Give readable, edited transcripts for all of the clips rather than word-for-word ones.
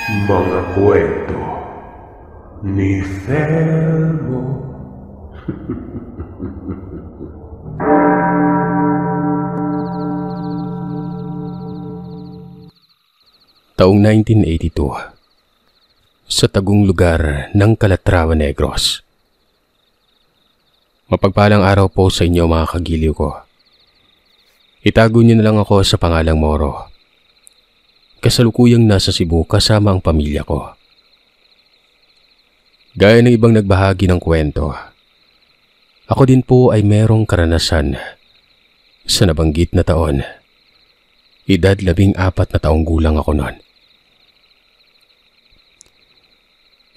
Mga kwento ni Fermo. Taong 1982, sa tagong lugar ng Calatrava Negros. Mapagpalang araw po sa inyo mga kagiliw ko. Itago niyo na lang ako sa pangalang Moro. Kasalukuyang nasa Cebu kasama ang pamilya ko. Gaya ng ibang nagbahagi ng kwento, ako din po ay merong karanasan sa nabanggit na taon. Edad 14 na taong gulang ako noon.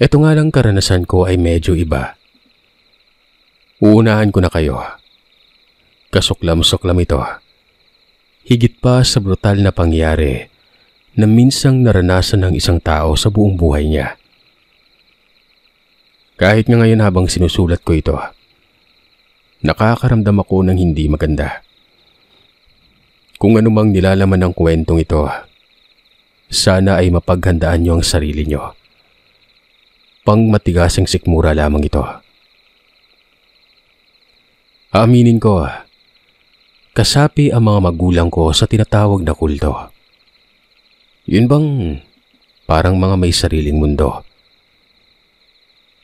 Ito nga lang karanasan ko ay medyo iba. Uunahan ko na kayo. Kasuklam-suklam ito. Higit pa sa brutal na pangyari na minsang naranasan ng isang tao sa buong buhay niya. Kahit nga ngayon habang sinusulat ko ito, nakakaramdam ako ng hindi maganda. Kung anumang nilalaman ng kwentong ito, sana ay mapaghandaan niyo ang sarili niyo. Pangmatigasang sikmura lamang ito. Aaminin ko, kasapi ang mga magulang ko sa tinatawag na kulto. Yun bang parang mga may sariling mundo?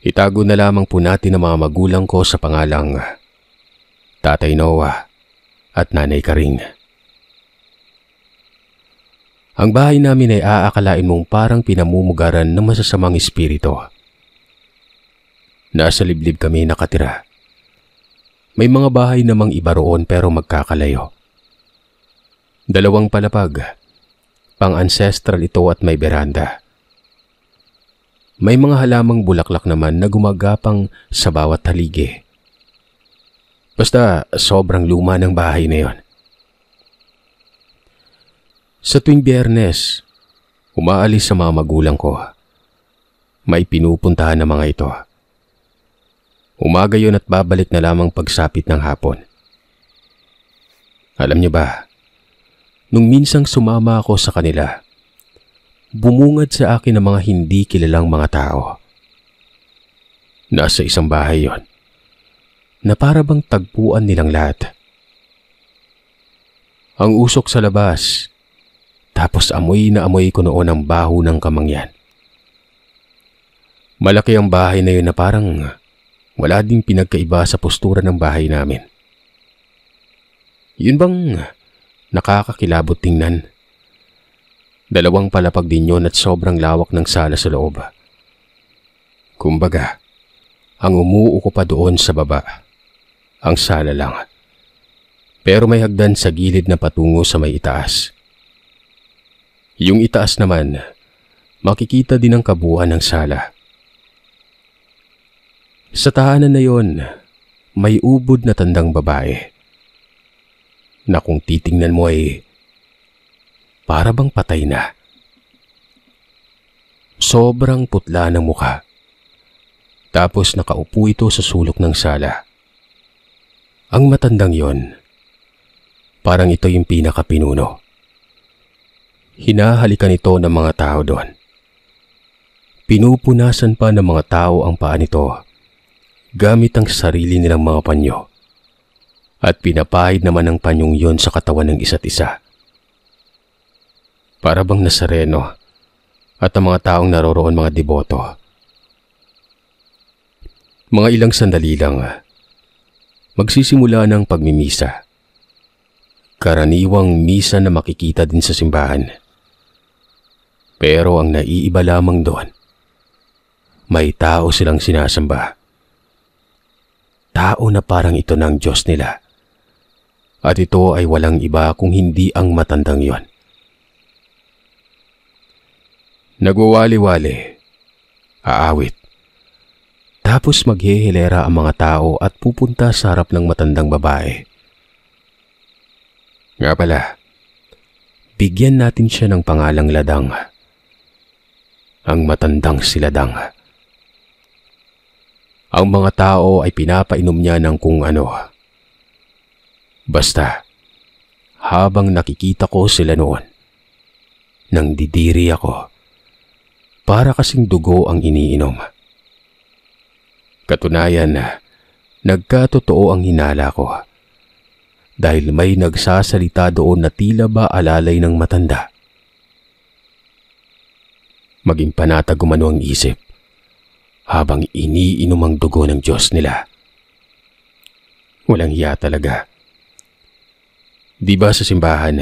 Itago na lamang po natin ang mga magulang ko sa pangalang Tatay Noah at Nanay Karing. Ang bahay namin ay aakalain mong parang pinamumugaran ng masasamang espiritu. Nasa liblib kami nakatira. May mga bahay namang iba roon pero magkakalayo. 2 palapag. Pang-ancestral ito at may beranda. May mga halamang bulaklak naman na gumagapang sa bawat haligi. Basta sobrang luma ng bahay na yon. Sa tuwing Biyernes, umaalis sa mga magulang ko. May pinupuntahan na mga ito. Umaga yon at babalik na lamang pagsapit ng hapon. Alam niyo ba, nung minsang sumama ako sa kanila, bumungad sa akin ang mga hindi kilalang mga tao. Nasa isang bahay yon, na para bang tagpuan nilang lahat. Ang usok sa labas, tapos amoy na amoy ko noon ang baho ng kamangyan. Malaki ang bahay na yun na parang wala ding pinagkaiba sa postura ng bahay namin. Yun bang nakakakilabot tingnan? 2 palapag din yun at sobrang lawak ng sala sa loob. Kumbaga, ang umuuko pa doon sa baba, ang sala lang. Pero may hagdan sa gilid na patungo sa may itaas. Yung itaas naman, makikita din ang kabuuan ng sala. Sa tahanan na yon, may ubod na tandang babae na kung titingnan mo ay para bang patay na. Sobrang putla ng mukha. Tapos nakaupo ito sa sulok ng sala. Ang matandang yon, parang ito yung pinakapinuno. Hinahalikan ito ng mga tao doon. Pinupunasan pa ng mga tao ang paa nito gamit ang sarili nilang mga panyo. At pinapahid naman ang panyong yon sa katawan ng isa't isa. Para bang Nazareno at ang mga taong naroroon mga deboto. Mga ilang sandali lang, magsisimula ng pagmimisa. Karaniwang misa na makikita din sa simbahan. Pero ang naiiba lamang doon, may tao silang sinasamba. Tao na parang ito ng Diyos nila. At ito ay walang iba kung hindi ang matandang yon. Nagwawali-wali, aawit. Tapos maghihilera ang mga tao at pupunta sa harap ng matandang babae. Nga pala, bigyan natin siya ng pangalang Ladang. Ang matandang si Ladang. Ang mga tao ay pinapainom niya ng kung ano. Basta, habang nakikita ko sila noon, nang didiri ako, Para kasing dugo ang iniinom. Katunayan, nagkatotoo ang hinala ko. Dahil may nagsasalita doon na tila ba alalay ng matanda. Maging panatag umano ang isip habang iniinom ang dugo ng Diyos nila. Walang hiya talaga. Di ba sa simbahan,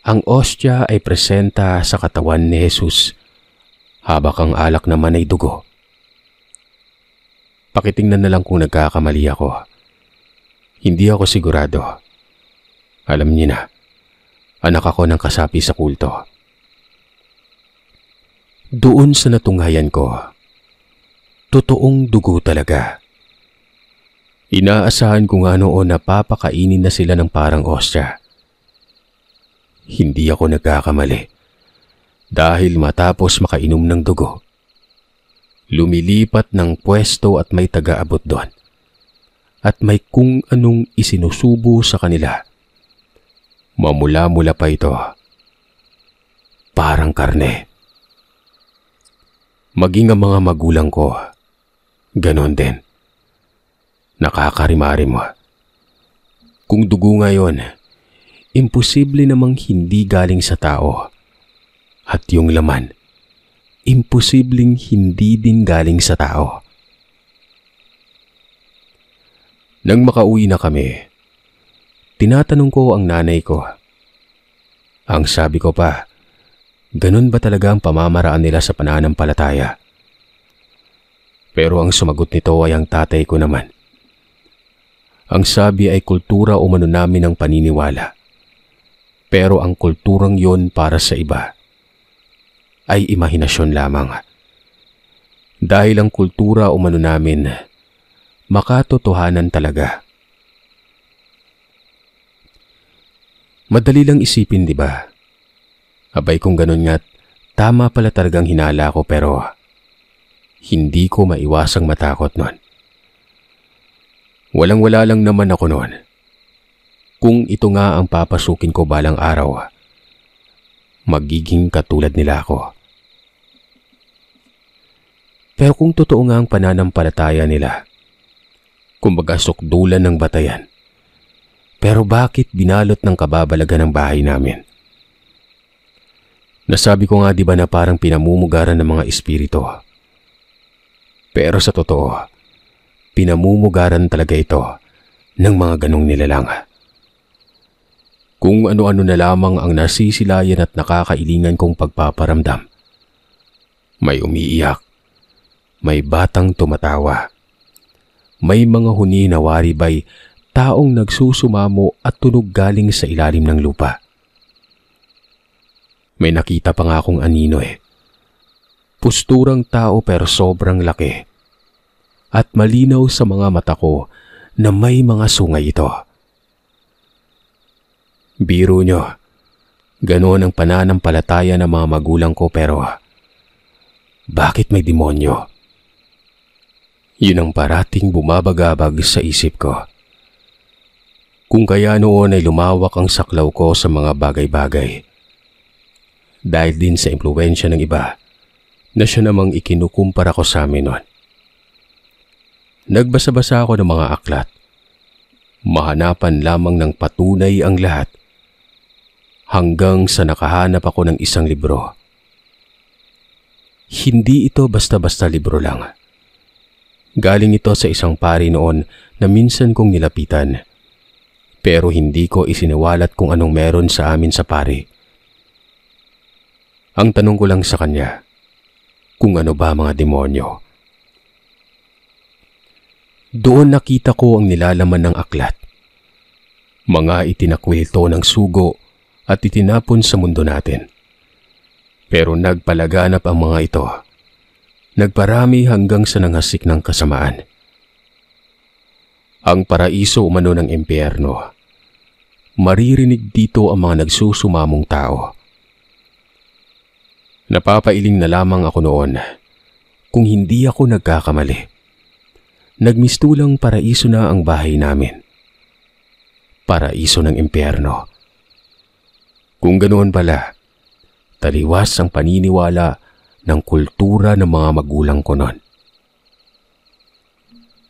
ang ostya ay presenta sa katawan ni Jesus habang ang alak naman ay dugo? Pakitingnan na lang kung nagkakamali ako. Hindi ako sigurado. Alam niyo na, anak ako ng kasapi sa kulto. Doon sa natunghayan ko, totoong dugo talaga. Inaasahan ko nga noon na papakainin na sila ng parang ostya. Hindi ako nagkakamali dahil matapos makainom ng dugo, lumilipat ng pwesto at may taga-abot doon. At may kung anong isinusubo sa kanila. Mamula-mula pa ito. Parang karne. Maging ang mga magulang ko, ganon din. Nakakarimarim. Kung dugo ngayon, imposible namang hindi galing sa tao. At yung laman, imposibleng hindi din galing sa tao. Nang makauwi na kami, tinatanong ko ang nanay ko. Ang sabi ko pa, ganun ba talaga ang pamamaraan nila sa pananampalataya? Pero ang sumagot nito ay ang tatay ko naman. Ang sabi ay kultura umano namin ng paniniwala. Pero ang kulturang yon para sa iba ay imahinasyon lamang. Dahil ang kultura umano namin makatotohanan talaga. Madali lang isipin, di ba? Abay kung ganun nga't tama pala talagang hinala ko pero hindi ko maiwasang matakot nun. Walang-wala lang naman ako nun. Kung ito nga ang papasukin ko balang araw, magiging katulad nila ako. Pero kung totoo nga ang pananampalataya nila, kumbaga sukdulan ng batayan. Pero bakit binalot ng kababalagan ng bahay namin? Nasabi ko nga di ba na parang pinamumugaran ng mga espiritu. Pero sa totoo, pinamumugaran talaga ito ng mga ganong nilalang. Kung ano-ano na lamang ang nasisilayan at nakakailingan kong pagpaparamdam. May umiiyak, may batang tumatawa. May mga huni na waribay, taong nagsusumamo at tunog galing sa ilalim ng lupa. May nakita pa nga akong anino Pusturang tao pero sobrang laki. At malinaw sa mga mata ko na may mga sungay ito. Biro nyo, ganoon ang pananampalataya ng mga magulang ko pero bakit may demonyo? Yun ang parating bumabagabag sa isip ko. Kung kaya noon ay lumawak ang saklaw ko sa mga bagay-bagay. Dahil din sa impluwensya ng iba na siya namang ikinukumpara ko sa amin noon. Nagbasa-basa ako ng mga aklat. Mahanapan lamang ng patunay ang lahat. Hanggang sa nakahanap ako ng isang libro. Hindi ito basta-basta libro lang. Galing ito sa isang pari noon na minsan kong nilapitan. Pero hindi ko isiniwalat kung anong meron sa amin sa pari. Ang tanong ko lang sa kanya, kung ano ba mga demonyo. Doon nakita ko ang nilalaman ng aklat. Mga itinakwilto ng sugo at itinapon sa mundo natin. Pero nagpalaganap ang mga ito. Nagparami hanggang sa nanghasik ng kasamaan. Ang paraiso umano ng impyerno. Maririnig dito ang mga nagsusumamong tao. Napapailing na lamang ako noon kung hindi ako nagkakamali. Nagmistulang paraiso na ang bahay namin. Paraiso ng impyerno. Kung ganoon pala, taliwas ang paniniwala ng kultura ng mga magulang ko noon.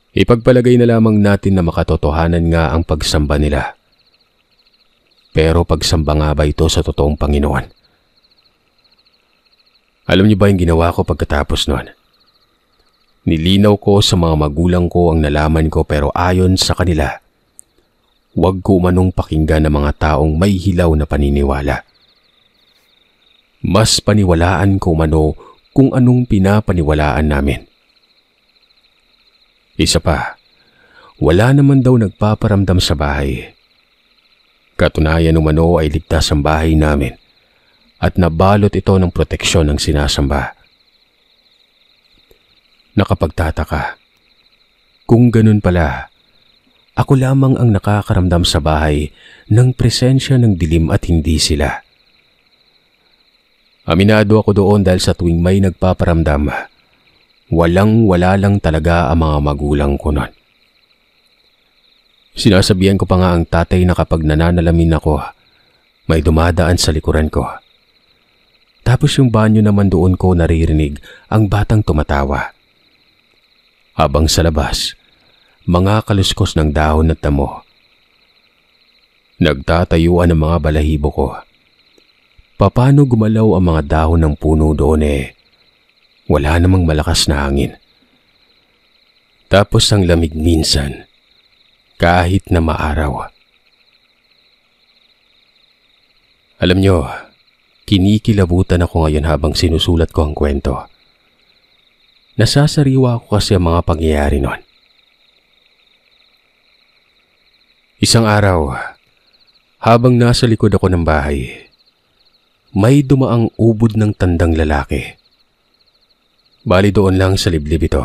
Ipagpalagay na lamang natin na makatotohanan nga ang pagsamba nila. Pero pagsamba nga ba ito sa totoong Panginoon? Alam niyo ba yung ginawa ko pagkatapos noon? Nilinaw ko sa mga magulang ko ang nalaman ko, pero ayon sa kanila, huwag ko umanong pakinggan ng mga taong may hilaw na paniniwala. Mas paniwalaan ko umano kung anong pinapaniwalaan namin. Isa pa, wala naman daw nagpaparamdam sa bahay. Katunayan umano ay ligtas ang bahay namin at nabalot ito ng proteksyon ng sinasamba. Nakapagtataka. Kung ganun pala, ako lamang ang nakakaramdam sa bahay ng presensya ng dilim at hindi sila. Aminado ako doon dahil sa tuwing may nagpaparamdam, walang-wala lang talaga ang mga magulang ko noon. Sinasabihan ko pa nga ang tatay na kapag nananalamin ako, may dumadaan sa likuran ko. Tapos yung banyo naman doon ko naririnig ang batang tumatawa. Habang sa labas, mga kaluskos ng dahon at damo. Nagtatayuan ang mga balahibo ko. Paano gumalaw ang mga dahon ng puno doon wala namang malakas na hangin. Tapos ang lamig minsan, kahit na maaraw. Alam nyo, kinikilabutan ako ngayon habang sinusulat ko ang kwento. Nasasariwa ako kasi ang mga pangyayari noon. Isang araw, habang nasa likod ako ng bahay, may dumaang ubod ng tandang lalaki. Bali doon lang sa liblib ito.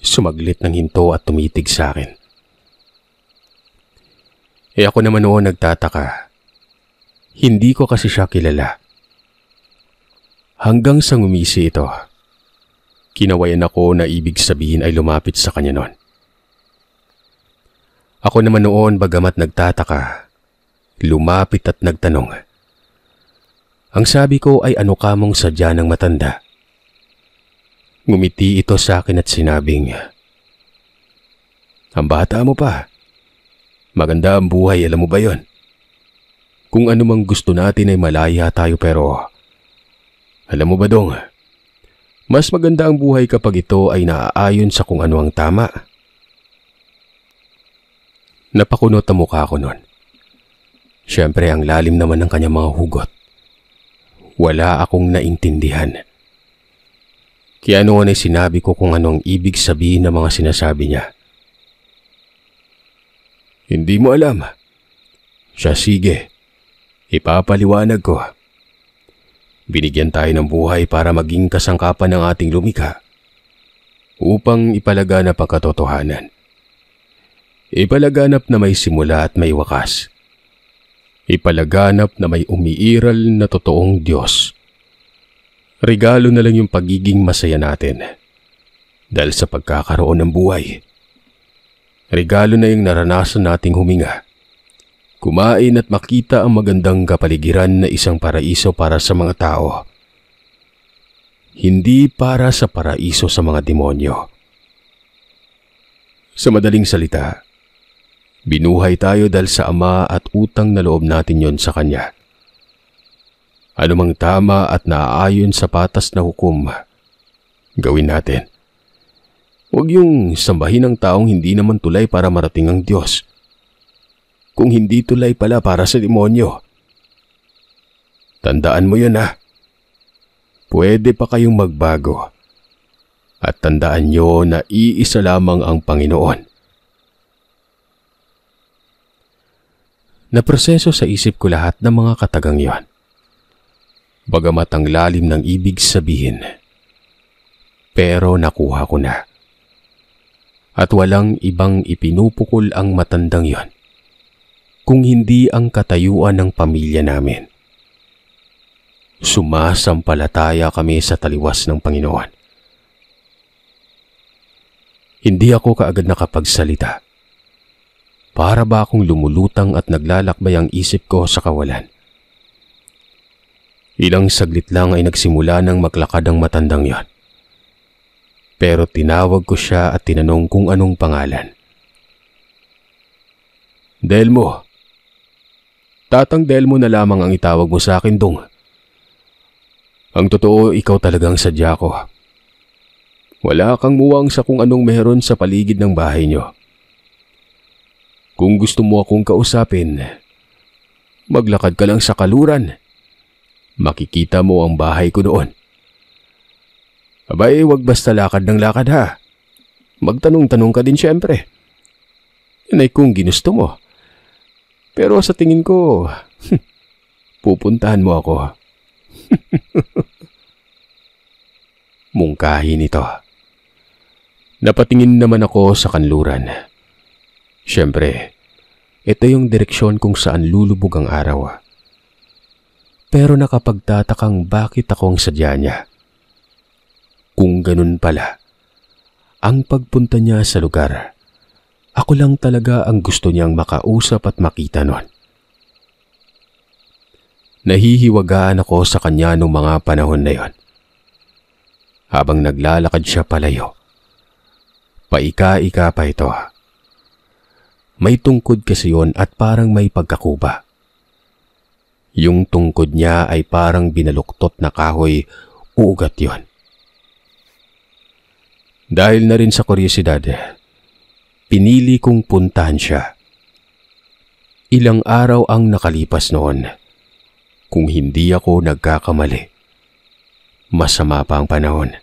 Sumaglit ng hinto at tumitig sa akin. Ako naman noon nagtataka. Hindi ko kasi siya kilala. Hanggang sa ngumisi ito, kinawayan ako na ibig sabihin ay lumapit sa kanya noon. Ako naman noon bagamat nagtataka, lumapit at nagtanong. Ang sabi ko ay ano kamong sadya ng matanda. Ngumiti ito sa akin at sinabing, "Ang bata mo pa. Maganda ang buhay, alam mo ba yon? Kung ano mang gusto natin ay malaya tayo pero alam mo ba dong, mas maganda ang buhay kapag ito ay naaayon sa kung ano ang tama." Napakunot ang mukha ko noon. Siyempre ang lalim naman ng kanyang mga hugot. Wala akong naintindihan. Kaya noon ay sinabi ko kung anong ibig sabihin ng mga sinasabi niya. Hindi mo alam. Siya sige. Ipapaliwanag ko. Binigyan tayo ng buhay para maging kasangkapan ng ating lumikha. Upang ipalaganap ang katotohanan. Ipalaganap na may simula at may wakas. Ipalaganap na may umiiral na totoong Diyos. Regalo na lang yung pagiging masaya natin. Dahil sa pagkakaroon ng buhay. Regalo na yung naranasan nating huminga. Kumain at makita ang magandang kapaligiran na isang paraiso para sa mga tao. Hindi para sa paraiso sa mga demonyo. Sa madaling salita, binuhay tayo dahil sa Ama at utang na loob natin yon sa Kanya. Anumang tama at naaayon sa patas na hukom, gawin natin. Huwag yung sambahin ng taong hindi naman tulay para marating ang Diyos. Kung hindi tulay pala para sa demonyo. Tandaan mo yun ha. Pwede pa kayong magbago. At tandaan nyo na iisa lamang ang Panginoon. Naproseso sa isip ko lahat ng mga katagang yon. Bagamat ang lalim ng ibig sabihin. Pero nakuha ko na. At walang ibang ipinupukol ang matandang yon. Kung hindi ang katayuan ng pamilya namin. Sumasampalataya kami sa taliwas ng Panginoon. Hindi ako kaagad nakapagsalita. Para ba akong lumulutang at naglalakbay ang isip ko sa kawalan? Ilang saglit lang ay nagsimula ng maglakad ang matandang yon. Pero tinawag ko siya at tinanong kung anong pangalan. Delmo. Tatang Delmo na lamang ang itawag mo sa akin, Dong. Ang totoo, ikaw talagang sadya ko. Wala kang muwang sa kung anong meron sa paligid ng bahay niyo. Kung gusto mo akong kausapin, maglakad ka lang sa kaluran. Makikita mo ang bahay ko doon. Abay, wag basta lakad ng lakad ha. Magtanong-tanong ka din siyempre. Yan ay kung ginusto mo. Pero sa tingin ko, pupuntahan mo ako. Mungkahi nito. Napatingin naman ako sa kanluran. Siyempre, ito yung direksyon kung saan lulubog ang araw. Pero nakapagtatakang bakit ako ang sadya niya. Kung ganun pala, ang pagpunta niya sa lugar, ako lang talaga ang gusto niyang makausap at makita nun. Nahihiwagaan ako sa kanya noong mga panahon na yon. Habang naglalakad siya palayo. Paika-ika pa ito. May tungkod kasi yon at parang may pagkakuba. Yung tungkod niya ay parang binaluktot na kahoy, uugat yon. Dahil na rin sa kuryosidad, pinili kong puntahan siya. Ilang araw ang nakalipas noon. Kung hindi ako nagkakamali. Masama pa ang panahon.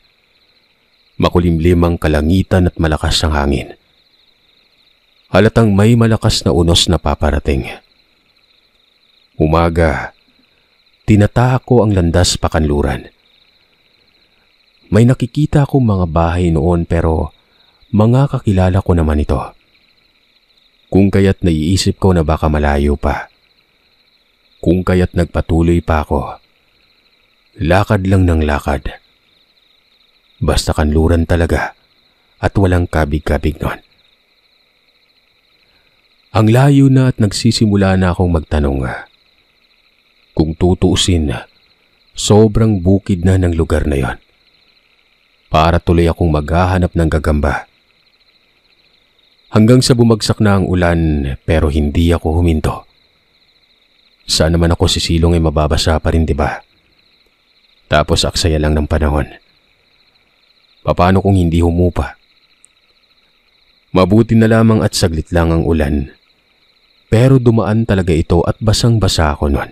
Makulimlim ang kalangitan at malakas ang hangin. Halatang may malakas na unos na paparating. Umaga, tinatahak ko ang landas pakanluran. May nakikita akong mga bahay noon pero mga kakilala ko naman ito. Kung kaya't naiisip ko na baka malayo pa. Kung kaya't nagpatuloy pa ako. Lakad lang ng lakad. Basta kanluran talaga at walang kabig-kabig nun. Ang layo na at nagsisimula na akong magtanong. Kung tutuusin, sobrang bukid na ng lugar na yon. Para tuloy akong maghahanap ng gagamba. Hanggang sa bumagsak na ang ulan pero hindi ako huminto. Saan naman ako sisilong ay mababasa pa rin, diba? Tapos aksaya lang ng panahon. Paano kung hindi humupa? Mabuti na lamang at saglit lang ang ulan. Pero dumaan talaga ito at basang-basa ako nun.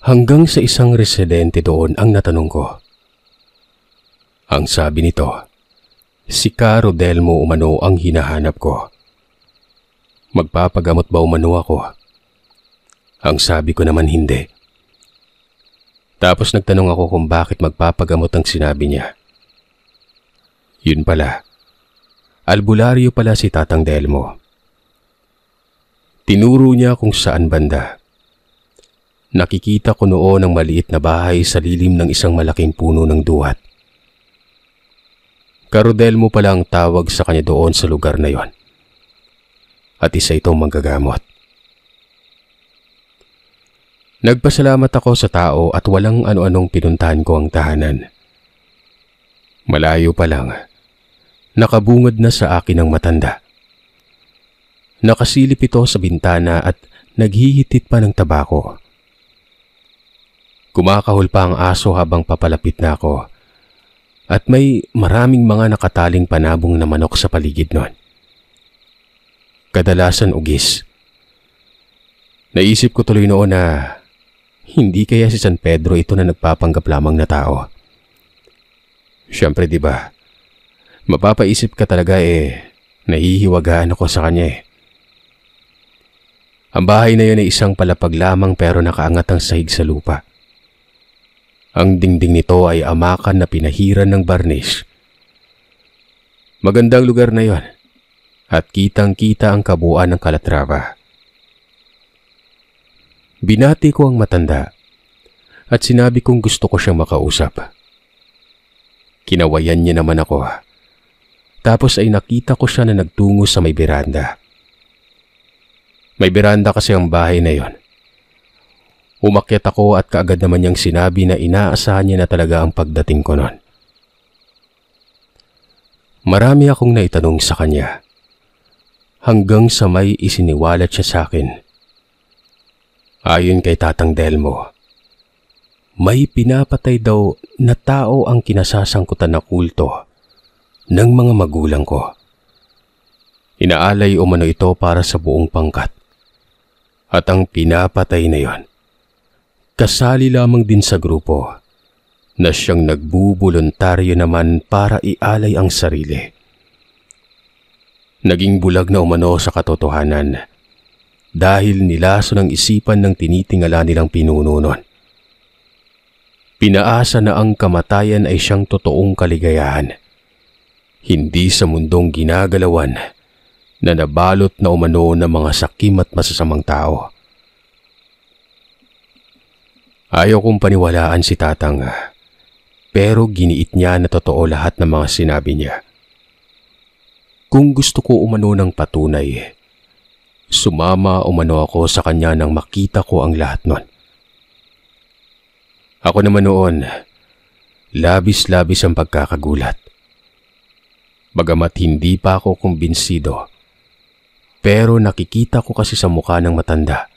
Hanggang sa isang residente doon ang natanong ko. Ang sabi nito, si Caro Delmo umano ang hinahanap ko. Magpapagamot ba umano ako? Ang sabi ko naman hindi. Tapos nagtanong ako kung bakit magpapagamot ang sinabi niya. Yun pala, albularyo pala si Tatang Delmo. Tinuro niya kung saan banda. Nakikita ko noon ang maliit na bahay sa lilim ng isang malaking puno ng duhat. Caro Delmo pala ang tawag sa kanya doon sa lugar na yon. At isa itong manggagamot. Nagpasalamat ako sa tao at walang ano-anong pinuntahan ko ang tahanan. Malayo pa lang, nakabungad na sa akin ang matanda. Nakasilip ito sa bintana at naghihitit pa ng tabako. Kumakahol pa ang aso habang papalapit na ako at may maraming mga nakataling panabong na manok sa paligid nun. Kadalasan ugis. Naisip ko tuloy noon na hindi kaya si San Pedro ito na nagpapanggap lamang na tao. Siyempre, diba? Mapapaisip ka talaga nahihiwagaan ako sa kanya eh. Ang bahay na yun ay isang palapag lamang pero nakaangat ang sahig sa lupa. Ang dingding nito ay amakan na pinahiran ng barnis. Magandang lugar na yon at kitang-kita ang kabuuan ng Calatrava. Binati ko ang matanda at sinabi kong gusto ko siyang makausap. Kinawayan niya naman ako. Tapos ay nakita ko siya na nagtungo sa may beranda. May beranda kasi ang bahay na yon. Umakyat ako at kaagad naman niyang sinabi na inaasahan niya na talaga ang pagdating ko noon. Marami akong naitanong sa kanya, hanggang sa may isiniwalat siya sa akin. Ayon kay Tatang Delmo, may pinapatay daw na tao ang kinasasangkutan na kulto ng mga magulang ko. Inaalay umano ito para sa buong pangkat. At ang pinapatay na yon, kasali lamang din sa grupo na siyang nagbubuluntaryo naman para ialay ang sarili. Naging bulag na umano sa katotohanan dahil nilaso ng isipan ng tinitingala nilang pinuno nun. Pinaasa na ang kamatayan ay siyang totoong kaligayahan, hindi sa mundong ginagalawan na nabalot na umano ng mga sakim at masasamang tao. Ayaw kong paniwalaan si Tatang, pero giniit niya na totoo lahat ng mga sinabi niya. Kung gusto ko umano ng patunay, sumama umano ako sa kanya nang makita ko ang lahat nun. Ako naman noon, labis-labis ang pagkakagulat. Bagamat hindi pa ako kumbinsido, pero nakikita ko kasi sa mukha ng matanda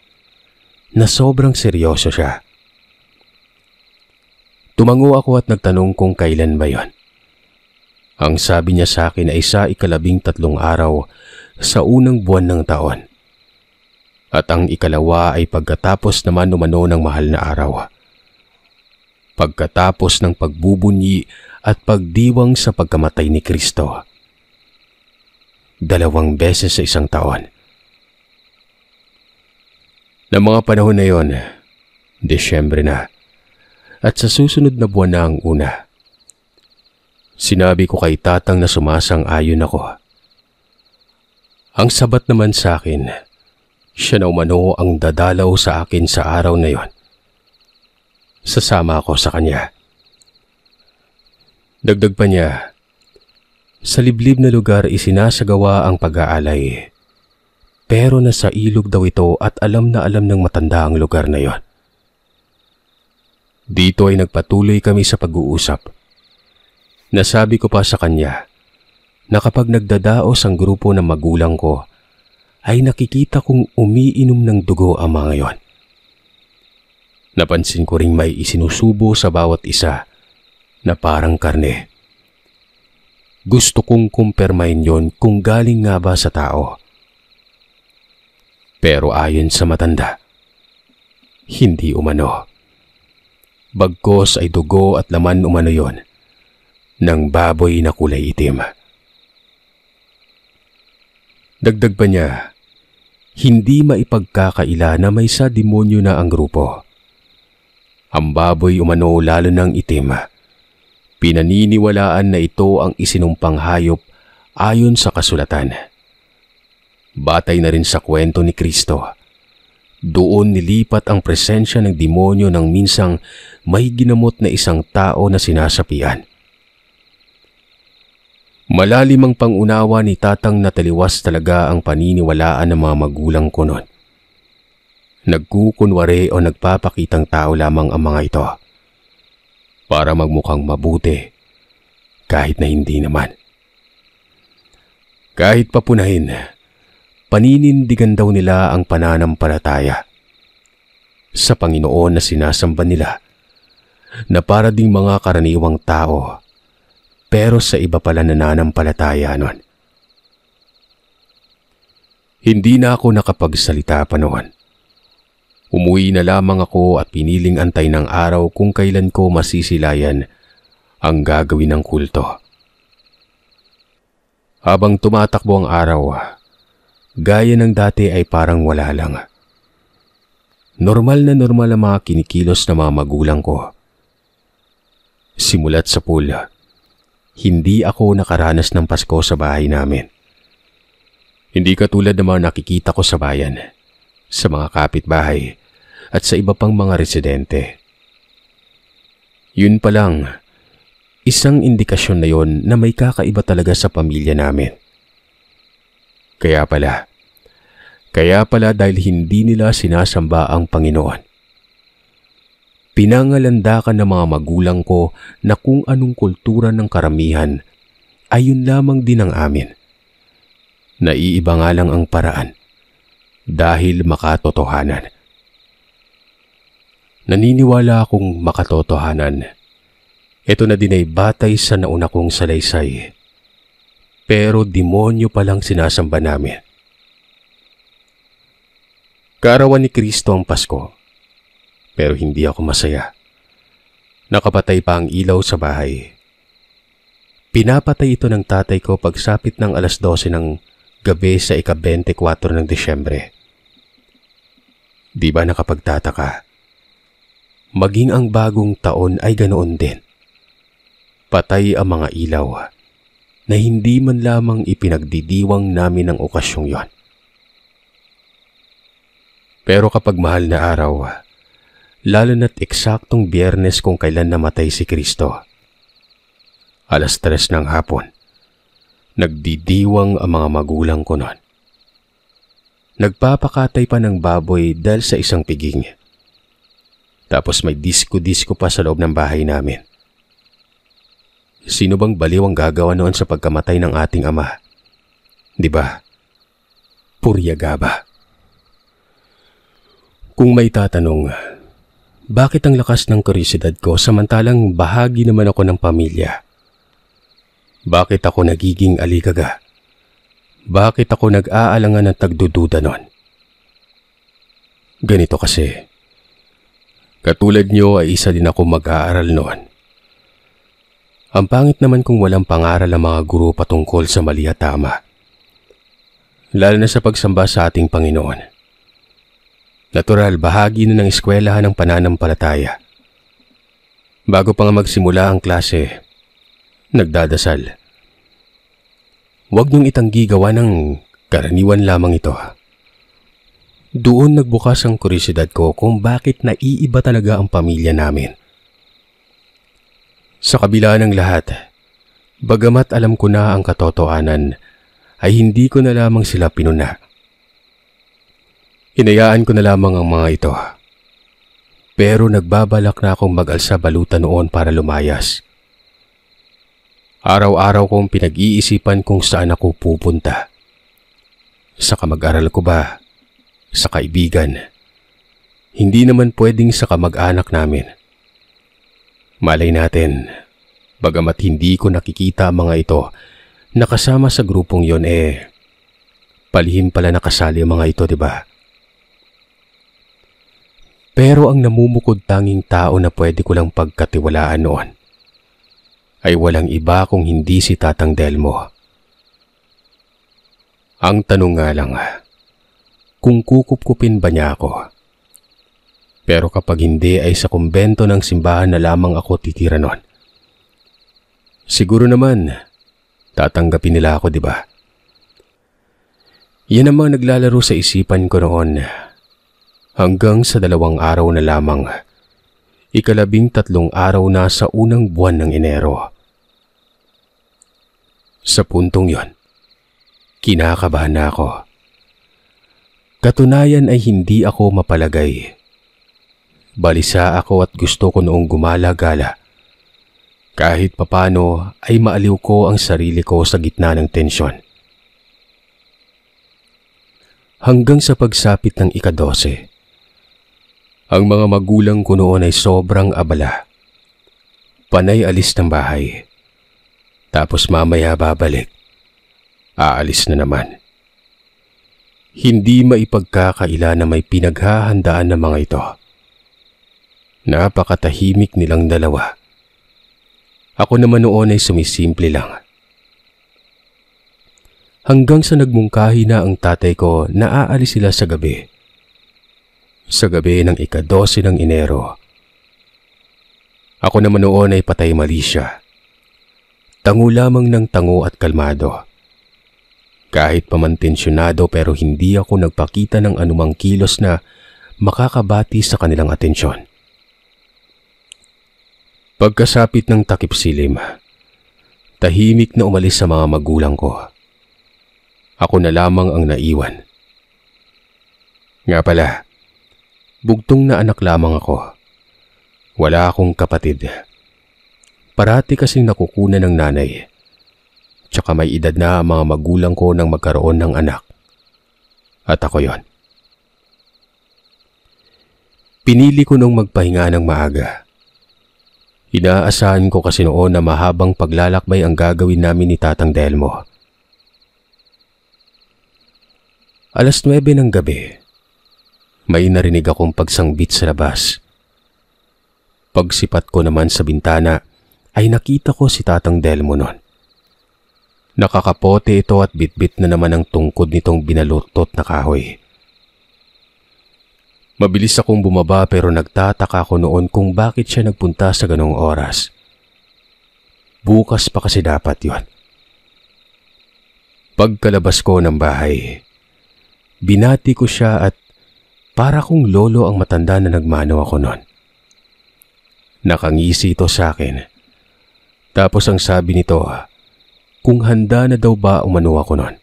na sobrang seryoso siya. Tumango ako at nagtanong kung kailan ba yon. Ang sabi niya sa akin ay sa 13 araw sa unang buwan ng taon. At ang 2 ay pagkatapos naman umano ng mahal na araw. Pagkatapos ng pagbubunyi at pagdiwang sa pagkamatay ni Kristo. 2 beses sa isang taon. Na mga panahon na yon, Desyembre na, at sa susunod na buwan na ang una. Sinabi ko kay Tatang na sumasang-ayon ako. Ang sabat naman sa akin, siya na umano ang dadalaw sa akin sa araw na yon. Sasama ako sa kanya. Dagdag pa niya, sa liblib na lugar isinasagawa ang pag-aalay. Pero nasa ilog daw ito at alam na alam ng matanda ang lugar na yon. Dito ay nagpatuloy kami sa pag-uusap. Nasabi ko pa sa kanya na kapag nagdadaos ang grupo ng magulang ko, ay nakikita kong umiinom ng dugo ang mga yon. Napansin ko ring may isinusubo sa bawat isa na parang karne. Gusto kong kumpirmahin yon kung galing nga ba sa tao. Pero ayon sa matanda, hindi umano. Bagkos ay dugo at laman umano yon ng baboy na kulay itim. Dagdag pa niya, hindi maipagkakaila na may sa demonyo na ang grupo. Ang baboy umano lalo ng itim, pinaniniwalaan na ito ang isinumpang hayop ayon sa kasulatan. Batay na rin sa kwento ni Kristo. Doon nilipat ang presensya ng demonyo nang minsang may ginamot na isang tao na sinasapian. Malalim ang pangunawa ni Tatang na taliwas talaga ang paniniwalaan ng mga magulang ko noon. Nagkukunwari o nagpapakitang tao lamang ang mga ito para magmukhang mabuti kahit na hindi naman. Kahit papunahin, paninindigan daw nila ang pananampalataya sa Panginoon na sinasamba nila na para ding mga karaniwang tao pero sa iba pala nananampalataya nun. Hindi na ako nakapagsalita pa noon. Umuwi na lamang ako at piniling antay ng araw kung kailan ko masisilayan ang gagawin ng kulto. Habang tumatakbo ang araw, gaya ng dati ay parang wala lang. Normal ang mga kinikilos ng mga magulang ko. Simulat sa pool, hindi ako nakaranas ng Pasko sa bahay namin. Hindi katulad ng mga nakikita ko sa bayan, sa mga kapitbahay, at sa iba pang mga residente. Yun pa lang, isang indikasyon na yon na may kakaiba talaga sa pamilya namin. Kaya pala dahil hindi nila sinasamba ang Panginoon. Pinangalandakan ng mga magulang ko na kung anong kultura ng karamihan ay yun lamang din ang amin. Naiiba nga lang ang paraan dahil makatotohanan. Naniniwala akong makatotohanan. Ito na din ay batay sa nauna kong salaysay. Pero demonyo palang sinasamba namin. Kaarawan ni Kristo ang Pasko. Pero hindi ako masaya. Nakapatay pa ang ilaw sa bahay. Pinapatay ito ng tatay ko pagsapit ng 12:00 ng gabi sa ika-24 ng Disyembre. Di ba nakapagtataka? Maging ang bagong taon ay ganoon din. Patay ang mga ilaw na hindi man lamang ipinagdidiwang namin ang okasyong yon. Pero kapag mahal na araw, lalo na't eksaktong Biyernes kung kailan namatay si Kristo, 3:00 ng hapon, nagdidiwang ang mga magulang ko noon. Nagpapakatay pa ng baboy dahil sa isang piging. Tapos may disko-disko pa sa loob ng bahay namin. Sino bang baliw ang gagawa noon sa pagkamatay ng ating ama? Di ba? Puryagaba. Kung may tatanong, bakit ang lakas ng kuryosidad ko samantalang bahagi naman ako ng pamilya? Bakit ako nagiging alikaga? Bakit ako nag-aalangan at nagdududa nun? Ganito kasi. Katulad nyo ay isa din ako mag-aaral noon. Ang pangit naman kung walang pangaral ang mga guro patungkol sa mali at tama. Lalo na sa pagsamba sa ating Panginoon. Natural, bahagi na ng eskwelahan ng pananampalataya. Bago pa nga magsimula ang klase, nagdadasal. Huwag niyong itanggi gawa ng karaniwan lamang ito. Doon nagbukas ang kuryosidad ko kung bakit naiiba talaga ang pamilya namin. Sa kabila ng lahat, bagamat alam ko na ang katotohanan, ay hindi ko na lamang sila pinuna. Hinayaan ko na lamang ang mga ito. Pero nagbabalak na akong mag-alsa balutan noon para lumayas. Araw-araw kong pinag-iisipan kung saan ako pupunta. Sa kamag-aral ko ba? Sa kaibigan? Hindi naman pwedeng sa kamag-anak namin. Malay natin, bagamat hindi ko nakikita ang mga ito, nakasama sa grupong yon palihim pala nakasali ang mga ito, di ba? Pero ang namumukod tanging tao na pwede ko lang pagkatiwalaan noon ay walang iba kung hindi si Tatang Delmo. Ang tanong nga lang, kung kukupkupin ba niya ako? Pero kapag hindi ay sa kumbento ng simbahan na lamang ako titira noon. Siguro naman, tatanggapin nila ako, di ba? Yan ang mga naglalaro sa isipan ko noon. Hanggang sa 2 araw na lamang, 13 araw na sa unang buwan ng Enero. Sa puntong yon, kinakabahan na ako. Katunayan ay hindi ako mapalagay. Balisa ako at gusto ko noong gumala-gala. Kahit papano ay maaliw ko ang sarili ko sa gitna ng tensyon. Hanggang sa pagsapit ng ika-12, ang mga magulang ko noon ay sobrang abala. Panay alis ng bahay. Tapos mamaya babalik. Aalis na naman. Hindi maipagkakaila na may pinaghahandaan ng mga ito. Napakatahimik nilang dalawa. Ako naman noon ay sumisimple lang. Hanggang sa nagmungkahi na ang tatay ko na aalis sila sa gabi. Sa gabi ng ika-12 ng Enero. Ako naman noon ay patay mali siya. Tango lamang ng tango at kalmado. Kahit pamantensyonado pero hindi ako nagpakita ng anumang kilos na makakabati sa kanilang atensyon. Pagkasapit ng takip silim, tahimik na umalis sa mga magulang ko. Ako na lamang ang naiwan. Nga pala, bugtong na anak lamang ako. Wala akong kapatid. Parati kasing nakukunan ng nanay. Tsaka may edad na ang mga magulang ko nang magkaroon ng anak. At ako yon. Pinili ko nung magpahinga ng maaga. Inaasahan ko kasi noon na mahabang paglalakbay ang gagawin namin ni Tatang Delmo. 9:00 ng gabi, may narinig akong pagsangbit sa labas. Pagsipat ko naman sa bintana ay nakita ko si Tatang Delmo noon. Nakakapote ito at bitbit na naman ang tungkod nitong binalutot na kahoy. Mabilis akong bumaba pero nagtataka ko noon kung bakit siya nagpunta sa ganong oras. Bukas pa kasi dapat yon. Pagkalabas ko ng bahay, binati ko siya at para kong lolo ang matanda na nagmano ako noon. Nakangisi ito sa akin. Tapos ang sabi nito, kung handa na daw ba umano ako noon.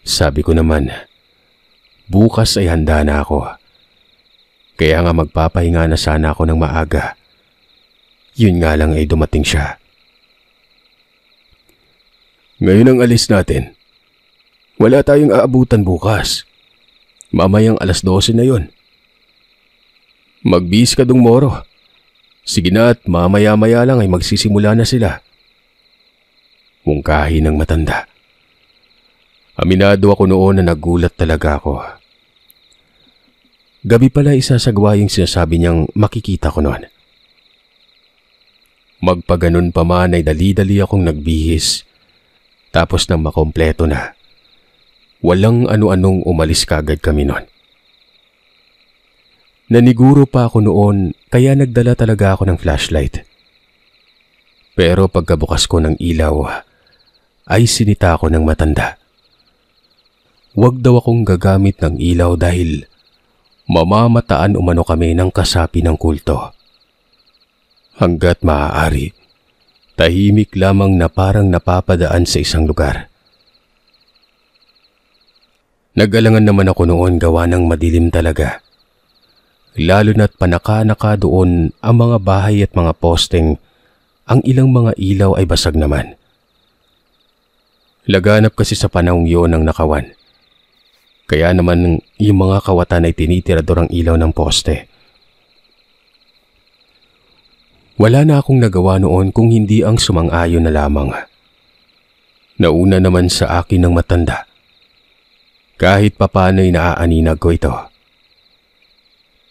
Sabi ko naman, bukas ay handa na ako. Kaya nga magpapahinga na sana ako ng maaga. Yun nga lang ay dumating siya. Ngayon ang alis natin. Wala tayong aabutan bukas. Mamayang 12:00 na yon. Magbihis ka dong moro. Sige na at mamaya-maya lang ay magsisimula na sila. Mungkahi ng matanda. Aminado ako noon na nagulat talaga ako. Gabi pala isasagawa yung sinasabi niyang makikita ko noon. Magpaganon pa man ay dali-dali akong nagbihis. Tapos nang makompleto na, walang ano-anong umalis kagad kami noon. Naniguro pa ako noon kaya nagdala talaga ako ng flashlight. Pero pagkabukas ko ng ilaw, ay sinita ako ng matanda. Huwag daw akong gagamit ng ilaw dahil mamamataan umano kami ng kasapi ng kulto. Hanggat maaari, tahimik lamang na parang napapadaan sa isang lugar. Nag-alangan naman ako noon gawa ng madilim talaga. Lalo na't panaka-naka doon ang mga bahay at mga posteng, ang ilang mga ilaw ay basag naman. Laganap kasi sa panahong yun ang nakawan. Kaya naman yung mga kawatan ay tinitirador ang ilaw ng poste. Wala na akong nagawa noon kung hindi ang sumang-ayon na lamang. Nauna naman sa akin ng matanda. Kahit papano'y naaaninag ko ito.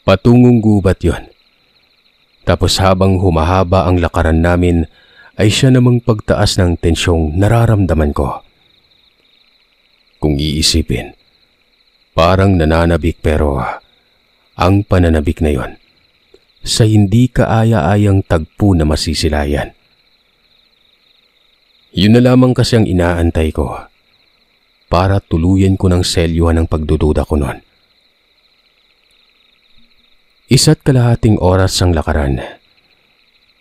Patungong gubat yon. Tapos habang humahaba ang lakaran namin, ay siya namang pagtaas ng tensyong nararamdaman ko. Kung iisipin, parang nananabik pero ang pananabik na yon sa hindi kaaya-ayang tagpo na masisilayan. Yun na lamang kasi ang inaantay ko para tuluyan ko ng selyuhan ang pagdududa ko noon. 1.5 oras ang lakaran.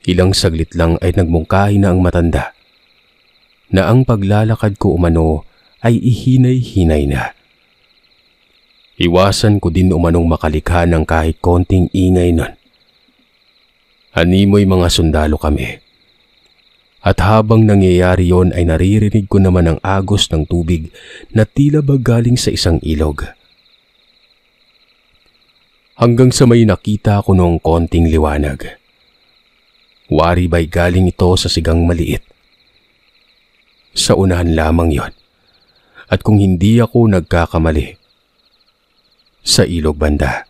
Ilang saglit lang ay nagmungkahi na ang matanda na ang paglalakad ko umano ay ihinay-hinay na. Iwasan ko din umanong makalikha ng kahit konting ingay nun. Animoy mga sundalo kami. At habang nangyayari yon ay naririnig ko naman ang agos ng tubig na tila ba galing sa isang ilog. Hanggang sa may nakita ko noong konting liwanag. Wari ba'y galing ito sa sigang maliit. Sa unahan lamang yon. At kung hindi ako nagkakamali, sa ilog banda.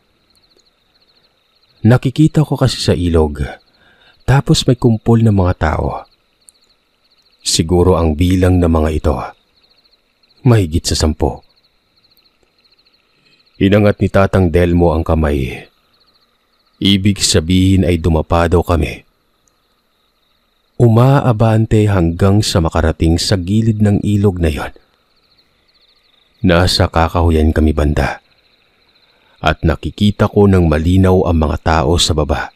Nakikita ko kasi sa ilog, tapos may kumpol ng mga tao. Siguro ang bilang ng mga ito, mahigit sa 10. Inangat ni Tatang Delmo ang kamay. Ibig sabihin ay dumapa daw kami. Umaabante hanggang sa makarating sa gilid ng ilog na yon. Nasa kakahuyan kami banda. At nakikita ko ng malinaw ang mga tao sa baba.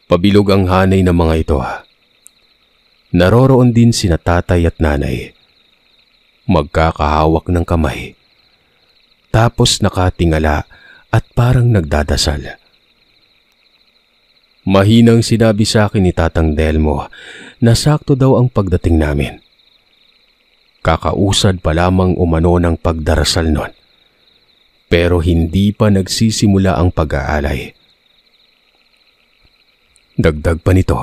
Pabilog ang hanay ng mga ito. Naroroon din sina tatay at nanay. Magkakahawak ng kamay. Tapos nakatingala at parang nagdadasal. Mahinang sinabi sa akin ni Tatang Delmo na sakto daw ang pagdating namin. Kakausad pa lamang umano ng pagdarasal nun. Pero hindi pa nagsisimula ang pag-aalay. Dagdag pa nito,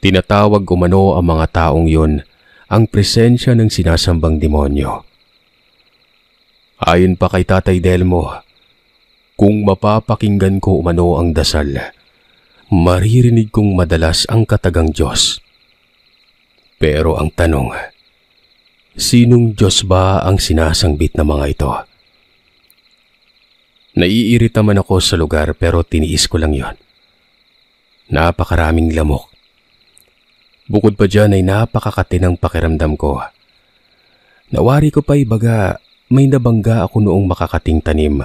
tinatawag umano ang mga taong yun ang presensya ng sinasambang demonyo. Ayon pa kay Tatay Delmo, kung mapapakinggan ko umano ang dasal, maririnig kong madalas ang katagang Diyos. Pero ang tanong, sinong Diyos ba ang sinasangbit na mga ito? Naiirita man ako sa lugar pero tiniis ko lang yon. Napakaraming lamok. Bukod pa dyan ay napakakatinang pakiramdam ko. Nawari ko pa ibaga may nabangga ako noong makakating tanim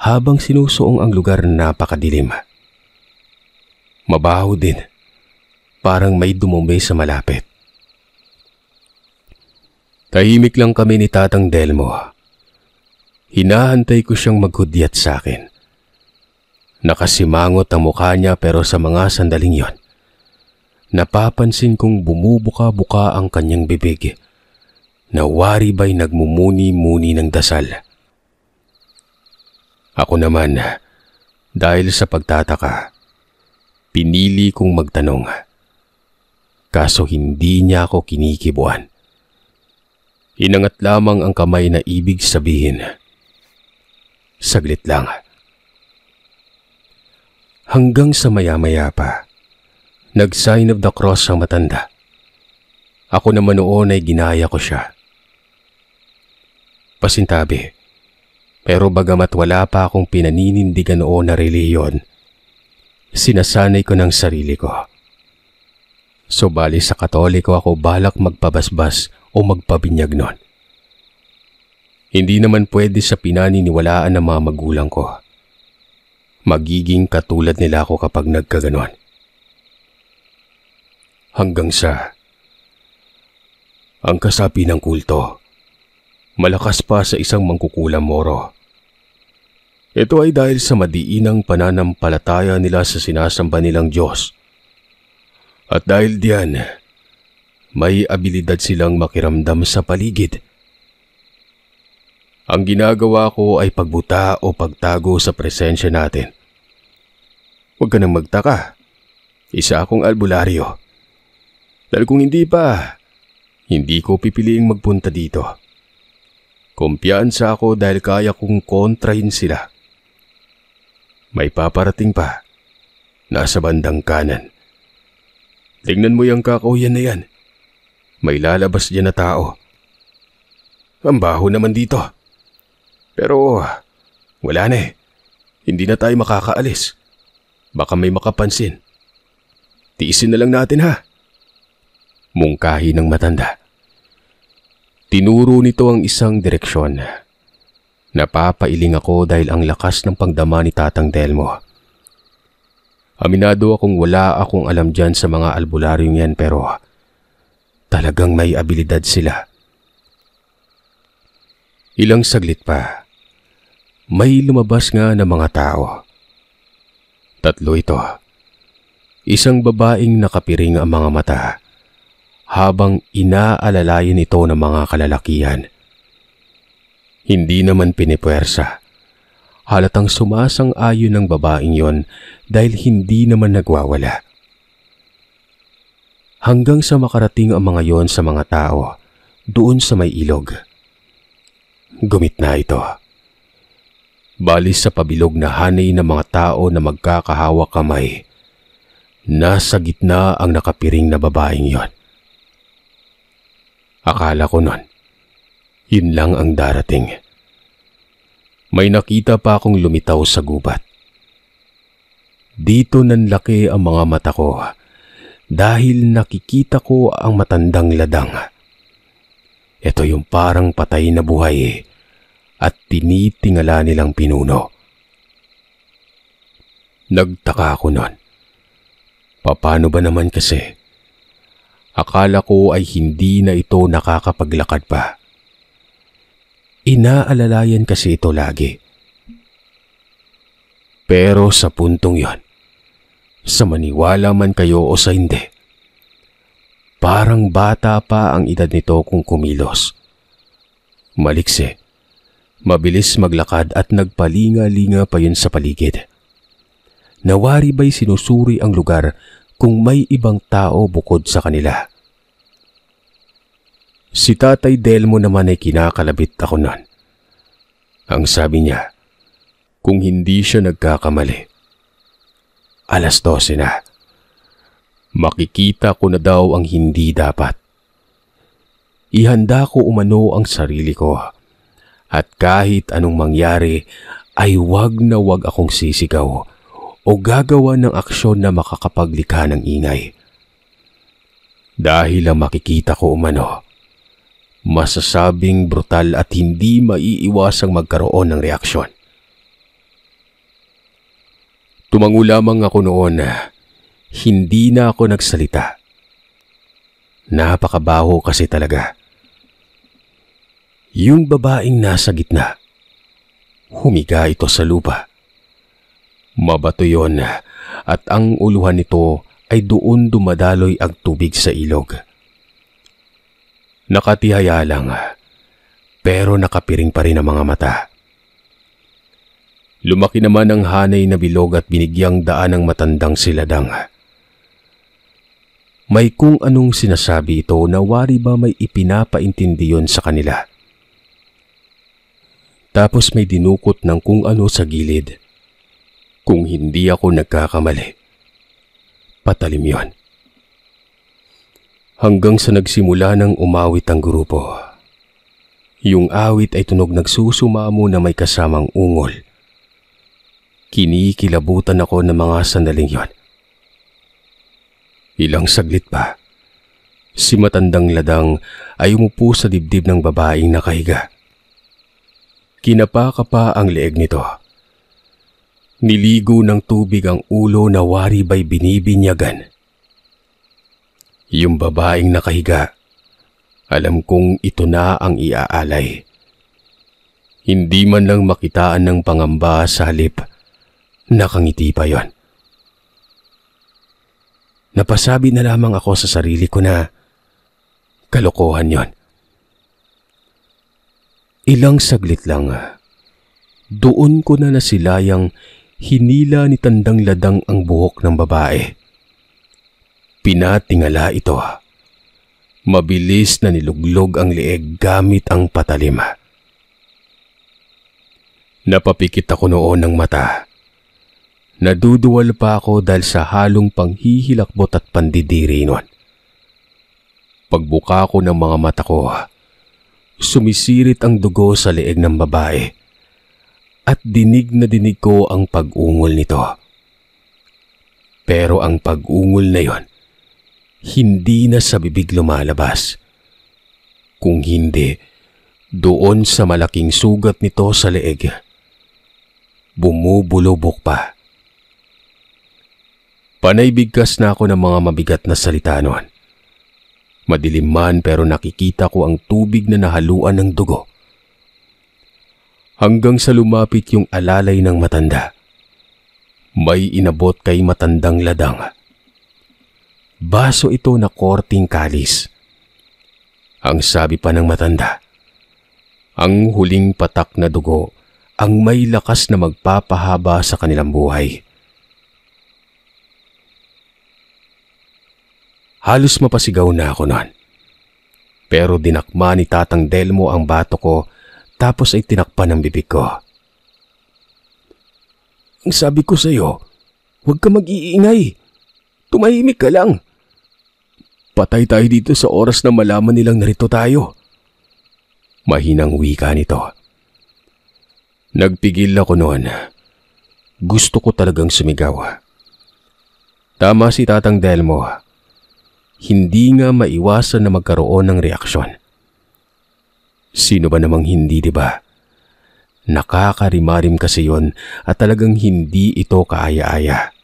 habang sinusuong ang lugar na napakadilim. Mabaho din. Parang may dumumay sa malapit. Tahimik lang kami ni Tatang Delmo. Hinahantay ko siyang maghudyat sa akin. Nakasimangot ang mukha niya pero sa mga sandaling yon, napapansin kong bumubuka-buka ang kanyang bibig. Nawari ba'y nagmumuni-muni ng dasal. Ako naman, dahil sa pagtataka, pinili kong magtanong. Kaso hindi niya ako kinikibuan. Inangat lamang ang kamay na ibig sabihin. Saglit lang. Hanggang sa maya-maya pa, nag-sign of the cross ang matanda. Ako naman noon ay ginaya ko siya. Pasintabi, pero bagamat wala pa akong pinaninindigan noon na relihiyon, sinasanay ko ng sarili ko. Subali sa Katoliko ako balak magpabasbas o magpabinyag nun. Hindi naman pwede sa pinaniniwalaan ng mga magulang ko. Magiging katulad nila ako kapag nagkaganon. Hanggang sa ang kasapi ng kulto, malakas pa sa isang mangkukulam Moro. Ito ay dahil sa madiinang pananampalataya nila sa sinasamba nilang Diyos. At dahil diyan, may abilidad silang makiramdam sa paligid. Ang ginagawa ko ay pagbuta o pagtago sa presensya natin. Huwag ka nang magtaka. Isa akong albularyo. Dahil kung hindi pa, hindi ko pipiliing magpunta dito. Kumpiyansa ako dahil kaya kong kontrahin sila. May paparating pa. Nasa bandang kanan. Tingnan mo yung kakauyan na yan. May lalabas dyan na tao. Ang baho naman dito. Pero wala na eh. Hindi na tayo makakaalis. Baka may makapansin. Tiisin na lang natin ha. Mungkahi ng matanda. Tinuro nito ang isang direksyon. Napapailing ako dahil ang lakas ng pagdama ni Tatang Delmo. Aminado akong wala akong alam dyan sa mga albularyong yan pero talagang may abilidad sila. Ilang saglit pa, may lumabas nga na mga tao. Tatlo ito. Isang babaeng nakapiring ang mga mata habang inaalalayan ito ng mga kalalakihan. Hindi naman pinipuwersa. Halatang sumasang-ayon ng babaeng yon dahil hindi naman nagwawala. Hanggang sa makarating ang mga yon sa mga tao doon sa may ilog. Gumitna ito. Balis sa pabilog na hanay ng mga tao na magkakahawak kamay. Nasa gitna ang nakapiring na babaeng yon. Akala ko nun, yun lang ang darating. May nakita pa akong lumitaw sa gubat. Dito nanlaki ang mga mata ko dahil nakikita ko ang matandang ladang. Ito yung parang patay na buhay at tinitingala nilang pinuno. Nagtaka ako nun. Paano ba naman kasi? Akala ko ay hindi na ito nakakapaglakad pa. Inaalalayan kasi ito lagi. Pero sa puntong yon, Sa maniwala man kayo o sa hindi, parang bata pa ang edad nito kung kumilos. Maliksi, mabilis maglakad at nagpalinga-linga pa yun sa paligid. Nawari ba'y sinusuri ang lugar kung may ibang tao bukod sa kanila? Si Tatay Delmo naman ay kinakalabit ako nun. Ang sabi niya, kung hindi siya nagkakamali, 12:00 na. Makikita ko na daw ang hindi dapat. Ihanda ko umano ang sarili ko at kahit anong mangyari ay wag na wag akong sisigaw o gagawa ng aksyon na makakapaglikha ng ingay. Dahil ang makikita ko umano, masasabing brutal at hindi maiiwasang magkaroon ng reaksyon. Tumango lamang ako noon, hindi na ako nagsalita. Napakabaho kasi talaga. Yung babaeng nasa gitna, humiga ito sa lupa. Mabato yon at ang uluhan nito ay doon dumadaloy ang tubig sa ilog. Nakatihaya lang, pero nakapiring pa rin ang mga mata. Lumaki naman ang hanay na bilog at binigyang daan ng matandang siladang. May kung anong sinasabi ito na wari ba may ipinapaintindi yon sa kanila. Tapos may dinukot ng kung ano sa gilid. Kung hindi ako nagkakamali, patalim yon. Hanggang sa nagsimula ng umawit ang grupo. Yung awit ay tunog nagsusumamo na may kasamang ungol. Kinikilabutan ako ng mga sandaling yon. Ilang saglit pa, si matandang ladang ay umupo sa dibdib ng babaeng nakahiga. Kinapaka pa ang leeg nito. Niligo ng tubig ang ulo na wari ba'y binibinyagan. Yung babaeng nakahiga, alam kong ito na ang iaalay. Hindi man lang makitaan ng pangamba sa halip, nakangiti pa yon. Napasabi na lamang ako sa sarili ko na kalokohan yon. Ilang saglit lang, doon ko na nasilayang hinila ni tandang ladang ang buhok ng babae. Pinatingala ito. Mabilis na niluglog ang leeg gamit ang patalim. Napapikit ako noon ng mata. Naduduwal pa ako dahil sa halong panghihilakbot at pandidiri nun. Pagbuka ko ng mga mata ko, sumisirit ang dugo sa leeg ng babae at dinig na dinig ko ang pag-ungol nito. Pero ang pag-ungol na yon, hindi na sa bibig lumalabas. Kung hindi, doon sa malaking sugat nito sa leeg, bumubulubok pa. Panay bigkas na ako ng mga mabigat na salita noon. Madilim man pero nakikita ko ang tubig na nahaluan ng dugo. Hanggang sa lumapit yung alalay ng matanda. May inabot kay matandang ladang. Baso ito na korting kalis. Ang sabi pa ng matanda, ang huling patak na dugo ang may lakas na magpapahaba sa kanilang buhay. Halos mapasigaw na ako noon. Pero dinakma ni Tatang Delmo ang bato ko tapos ay tinakpan ang bibig ko. Ang sabi ko sa iyo, huwag ka mag-iingay. Tumahimik ka lang. Patay tayo dito sa oras na malaman nilang narito tayo. Mahinang wika nito. Nagpigil ako noon. Gusto ko talagang sumigaw. Tama si Tatang Delmo. Hindi nga maiwasan na magkaroon ng reaksyon. Sino ba namang hindi, di ba? Nakakarimarim kasi yon at talagang hindi ito kaaya-aya.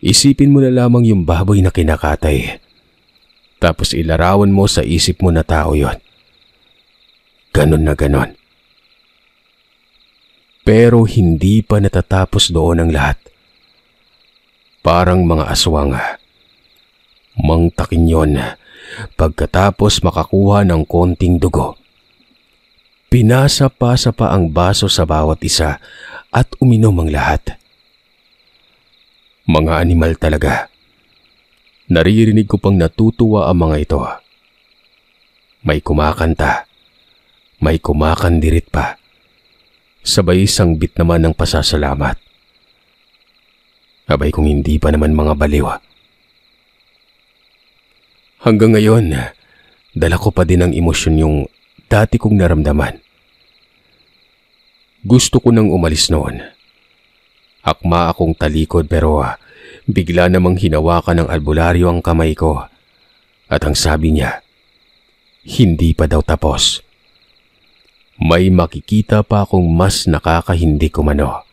Isipin mo na lamang yung baboy na kinakatay. Tapos ilarawan mo sa isip mo na tao yon. Ganon na ganon. Pero hindi pa natatapos doon ang lahat. Parang mga aswang. Mangtakin yon pagkatapos makakuha ng konting dugo. Pinasa-pasa pa ang baso sa bawat isa at uminom ang lahat. Mga animal talaga. Naririnig ko pang natutuwa ang mga ito. May kumakanta, may kumakandirit pa. Sabay sangbit naman ng pasasalamat. Abay kung hindi pa naman mga baliw. Hanggang ngayon, dala ko pa din ang emosyon yung dati kong naramdaman. Gusto ko nang umalis noon. Akma akong talikod pero bigla namang hinawakan ng albularyo ang kamay ko at ang sabi niya, hindi pa daw tapos. May makikita pa akong mas nakakahindi kumano.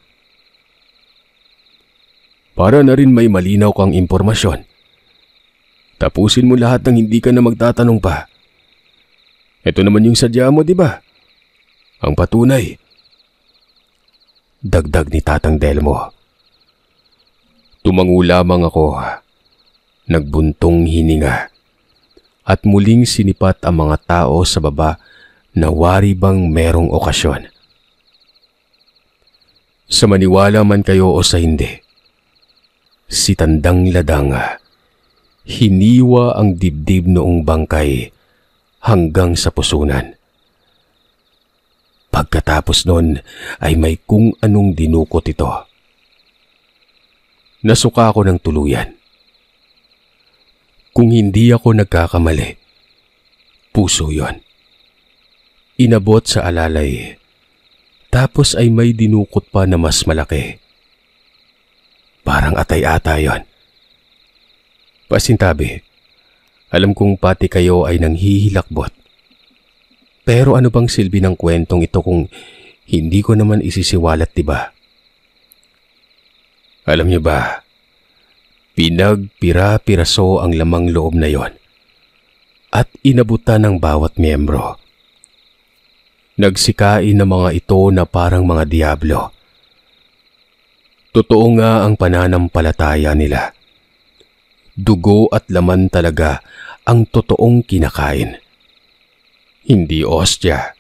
Para na rin may malinaw kang impormasyon. Tapusin mo lahat ng hindi ka na magtatanong pa. Ito naman yung sadya mo, di ba? Ang patunay. Dagdag ni Tatang Delmo. Tumango lamang ako. Nagbuntong hininga. At muling sinipat ang mga tao sa baba na wari bang merong okasyon. Sa maniwala man kayo o sa hindi, si Tandang Ladang hiniwa ang dibdib noong bangkay hanggang sa pusunan. Pagkatapos nun ay may kung anong dinukot ito. Nasuka ako ng tuluyan. Kung hindi ako nagkakamali, puso yon. Inabot sa alalay, tapos ay may dinukot pa na mas malaki. Parang atay-ata yon. Pasintabi, alam kong pati kayo ay nanghihilakbot. Pero ano bang silbi ng kwentong ito kung hindi ko naman isisiwalat, diba? Alam niyo ba, pinagpira-piraso ang lamang loob na yon at inabutan ng bawat miyembro. Nagsikain ng mga ito na parang mga diablo. Totoo nga ang pananampalataya nila. Dugo at laman talaga ang totoong kinakain. Hindi ostya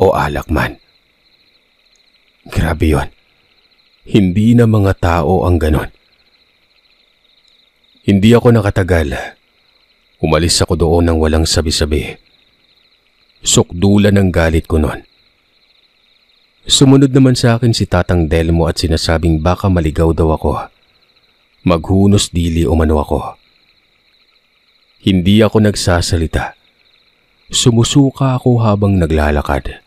o alak man. Grabe yon. Hindi na mga tao ang ganon. Hindi ako nakatagal. Umalis ako doon ng walang sabi-sabi. Sukdulan ang galit ko noon. Sumunod naman sa akin si Tatang Delmo at sinasabing baka maligaw daw ako. Maghunos dili umano ako. Hindi ako nagsasalita. Sumusuka ako habang naglalakad.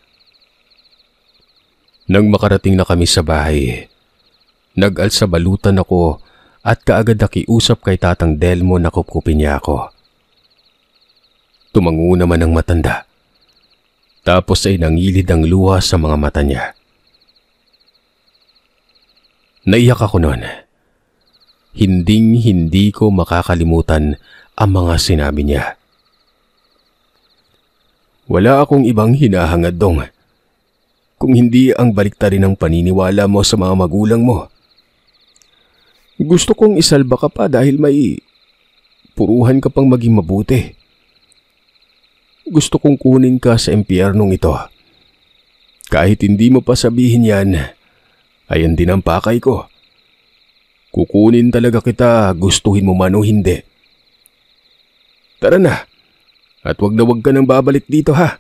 Nang makarating na kami sa bahay, nag-alsabalutan ako at kaagad nakiusap kay Tatang Delmo na kupkupin niya ako. Tumango naman ang matanda. Tapos ay nangilid ang luha sa mga mata niya. Naiyak ako noon. Hinding-hindi ko makakalimutan ang mga sinabi niya. Wala akong ibang hinahangad dong. Kung hindi ang baliktarin ng paniniwala mo sa mga magulang mo. Gusto kong isalba ka pa dahil may puruhan ka pang maging mabuti. Gusto kong kunin ka sa impyernong ito. Kahit hindi mo pa sabihin yan, ayan din ang pakay ko. Kukunin talaga kita, gustuhin mo man o hindi. Tara na, at wag ka nang babalik dito ha.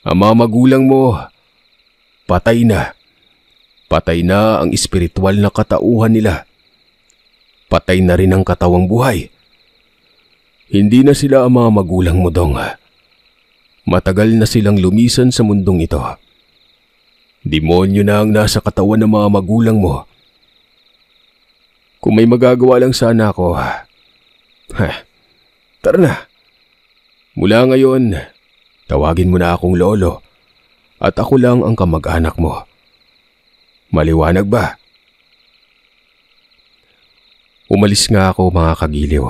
Ang mga magulang mo, patay na. Patay na ang espiritual na katauhan nila. Patay na rin ang katawang buhay. Hindi na sila ang mga magulang mo dong. Matagal na silang lumisan sa mundong ito. Demonyo na ang nasa katawan ng mga magulang mo. Kung may magagawa lang sana ako, tara na. Mula ngayon, tawagin mo na akong lolo at ako lang ang kamag-anak mo. Maliwanag ba? Umalis nga ako mga kagiliw.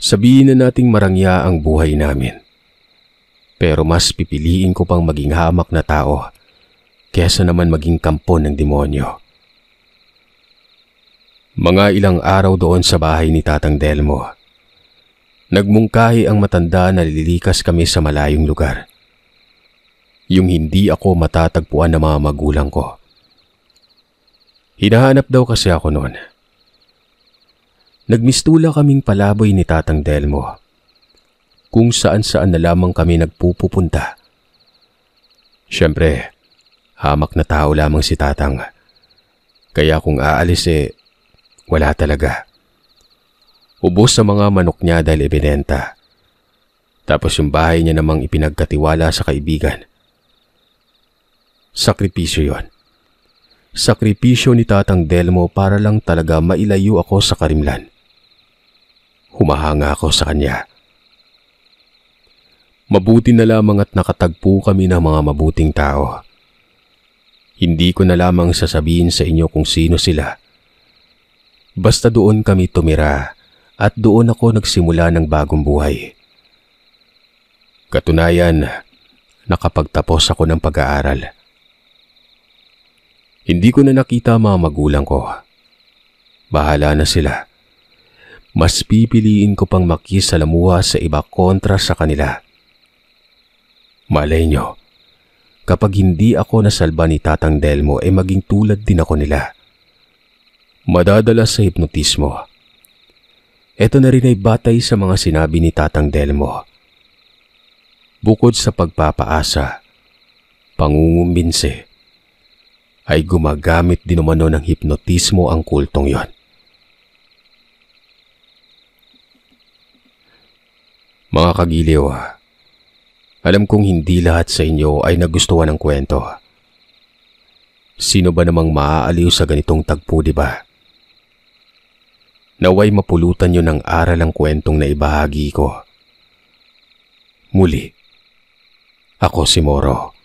Sabihin na nating marangya ang buhay namin. Pero mas pipiliin ko pang maging hamak na tao kesa naman maging kampo ng demonyo. Mga ilang araw doon sa bahay ni Tatang Delmo. Nagmungkahi ang matanda na lilikas kami sa malayong lugar. Yung hindi ako matatagpuan ng mga magulang ko. Hinahanap daw kasi ako noon. Nagmistula kaming palaboy ni Tatang Delmo. Kung saan-saan na lamang kami nagpupunta. Siyempre, hamak na tao lamang si Tatang. Kaya kung aalis wala talaga. Ubos sa mga manok niya dahil ibinenta. Tapos yung bahay niya namang ipinagkatiwala sa kaibigan. Sakripisyo yon. Sakripisyo ni Tatang Delmo para lang talaga mailayo ako sa karimlan. Humahanga ako sa kanya. Mabuti na lamang at nakatagpo kami ng mga mabuting tao. Hindi ko na lamang sasabihin sa inyo kung sino sila. Basta doon kami tumira at doon ako nagsimula ng bagong buhay. Katunayan, nakapagtapos ako ng pag-aaral. Hindi ko na nakita mga magulang ko. Bahala na sila. Mas pipiliin ko pang makisalamuha sa iba kontra sa kanila. Malay nyo, kapag hindi ako nasalba ni Tatang Delmo maging tulad din ako nila. Madadala sa hipnotismo. Ito na rin ay batay sa mga sinabi ni Tatang Delmo. Bukod sa pagpapaasa, pangungumbinsi, ay gumagamit din umano ng hipnotismo ang kultong yon. Mga kagiliw, alam kong hindi lahat sa inyo ay nagustuhan ng kwento. Sino ba namang maaaliw sa ganitong tagpo, di ba? Naway mapulutan nyo ng aral ang kwentong na ibahagi ko. Muli, ako si Moro.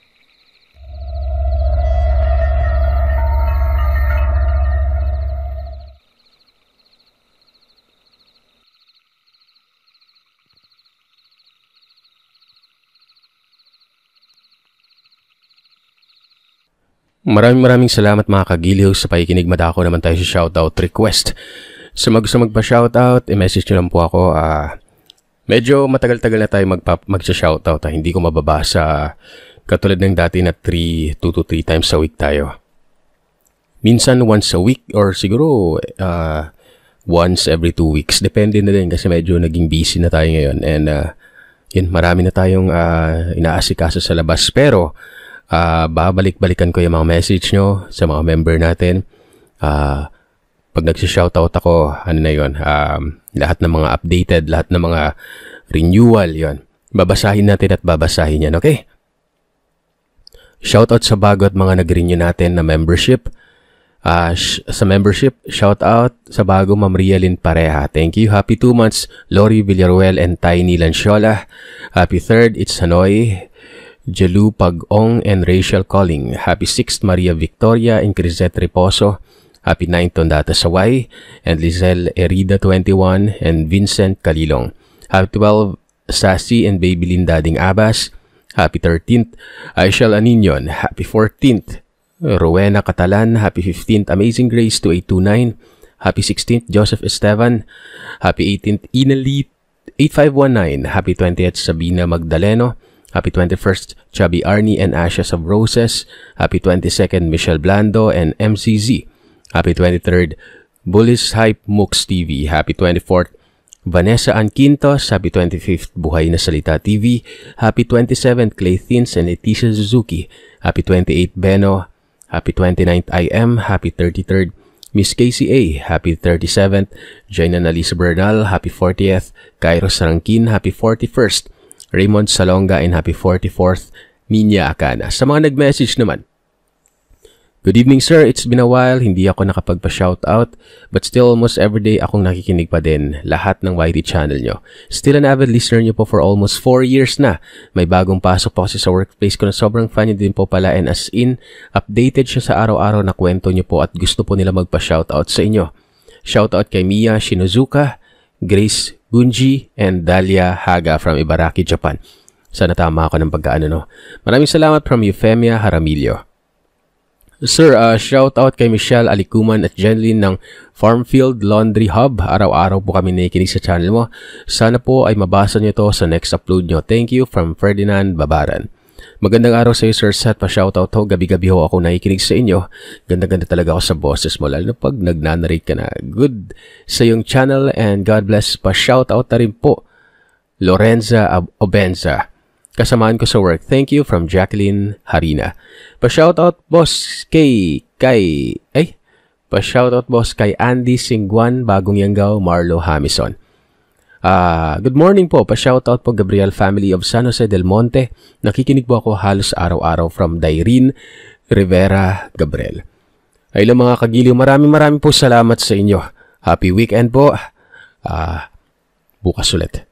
Maraming salamat mga kagiliw sa pakikinig. Madako naman tayo sa shoutout request. Sa gusto magpa-shoutout, i-message nyo lang po ako. Medyo matagal-tagal na tayo magsa-shoutout. Hindi ko mababasa katulad ng dati na 2 to 3 times a week tayo. Minsan once a week or siguro once every 2 weeks. Depende na din kasi medyo naging busy na tayo ngayon. And yun, marami na tayong inaasikaso sa labas. Pero babalik-balikan ko yung mga message nyo sa mga member natin. Pag nagsishoutout ako, ano na yun, lahat ng mga updated, lahat ng mga renewal, yun. Babasahin natin at babasahin yan, okay? Shoutout sa bago at mga nag-renew natin na membership. Sa membership, shoutout sa bago Ma'am Rialyn Pareha. Thank you. Happy 2 months, Lori Villaruel and Tiny Lanciola. Happy 3rd, it's Hanoi, Jelu Pag-ong and Rachel Calling. Happy 6th, Maria Victoria and Crisette Reposo. Happy 9th, Tondata Saway and Lizelle Erida 21 and Vincent Kalilong. Happy 12th, Sassy and Babylin Dading Abbas. Happy 13th, Aishel Aninion. Happy 14th, Rowena Catalan. Happy 15th, Amazing Grace 2829. Happy 16th, Joseph Esteban. Happy 18th, Inali 8519. Happy 20th, Sabina Magdaleno. Happy 21st, Chubby Arnie and Ashes of Roses. Happy 22nd, Michelle Blando and MCZ. Happy 23rd, Bullis Hype Mux TV. Happy 24th, Vanessa Ann Quintos. Happy 25th, Buhay na Salita TV. Happy 27th, Clay Thins and Leticia Suzuki. Happy 28th, Beno. Happy 29th, IM. Happy 33rd, Miss Casey A. Happy 37th, Jaina Analisa Bernal. Happy 40th, Kairos Sarangkin. Happy 41st, Raymond Salonga and happy 44th, Ninya Akana. Sa mga nag-message naman, good evening sir, it's been a while, hindi ako nakapagpa-shoutout, but still almost everyday akong nakikinig pa din lahat ng YT channel nyo. Still an avid listener nyo po for almost 4 years na. May bagong pasok po kasi sa workplace ko na sobrang fan nyo din po pala and as in, updated siya sa araw-araw na kwento nyo po at gusto po nila magpa-shoutout sa inyo. Shoutout kay Mia Shinozuka, Grace Gunji, and Dalia Haga from Ibaraki, Japan. Sana tama ako ng pagkaano, no? Maraming salamat from Euphemia Haramillo. Sir, shout out kay Michelle Alikuman at Jenlyn ng Farmfield Laundry Hub. Araw-araw po kami nakikinig sa channel mo. Sana po ay mabasa nyo to sa next upload nyo. Thank you from Ferdinand Babaran. Magandang araw sa iyo, Sir Seth. Pa-shoutout ho. Gabi-gabi ho ako nakikinig sa inyo. Ganda-ganda talaga ako sa boses mo, lalo na pag nagnanarrate ka na. Good sa iyong channel and God bless. Pa-shoutout na rin po, Lorenza Obenza. Kasamaan ko sa work. Thank you from Jacqueline Harina. Pa-shoutout boss pa-shoutout boss kay Andy Singguan, Bagong Yanggao, Marlo Hamison. Good morning po. Pa-shoutout po Gabriel family of San Jose del Monte. Nakikinig po ako halos araw-araw from Daireen Rivera Gabriel. Ay lang mga kagiliw, maraming po salamat sa inyo. Happy weekend po. Bukas ulit.